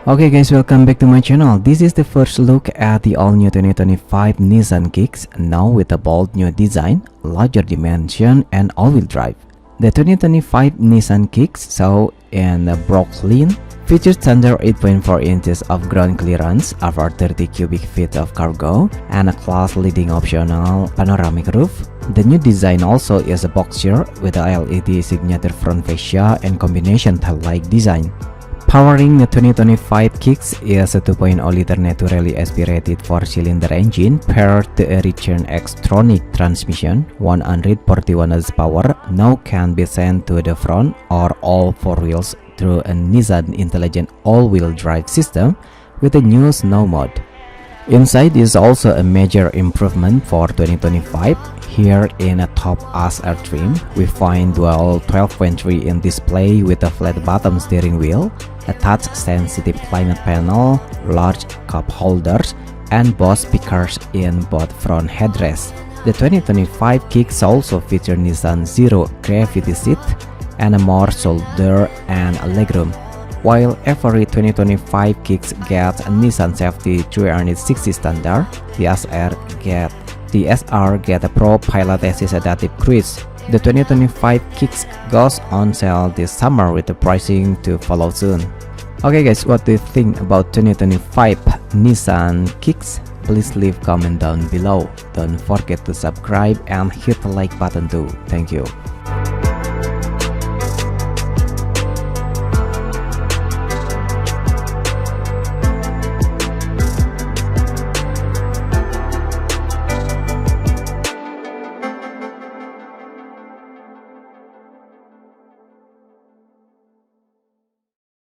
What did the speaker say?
Okay guys, welcome back to my channel. This is the first look at the all-new 2025 Nissan Kicks, now with a bold new design, larger dimension and all-wheel drive. The 2025 Nissan Kicks, so in Brooklyn, features standard 8.4 inches of ground clearance over 30 cubic feet of cargo and a class-leading optional panoramic roof. The new design also is a boxier with a LED signature front fascia and combination tail-like design. Powering the 2025 Kicks is a 2.0-liter naturally aspirated 4-cylinder engine paired to a return Xtronic transmission. 141 horsepower now can be sent to the front or all four wheels through a Nissan intelligent all-wheel drive system with a new snow mode. Inside is also a major improvement for 2025. Here in a top ass air trim, we find dual 12.3-inch display with a flat bottom steering wheel, a touch-sensitive climate panel, large cup holders, and Bose speakers in both front headrests. The 2025 Kicks also feature Nissan Zero Gravity seat and a more shoulder and legroom, while every 2025 Kicks gets a Nissan Safety 360 standard. The SR get a Pro Pilot Assist Adaptive Cruise. The 2025 Kicks goes on sale this summer with the pricing to follow soon. Okay guys, what do you think about 2025 Nissan Kicks? Please leave comment down below. Don't forget to subscribe and hit the like button too. Thank you.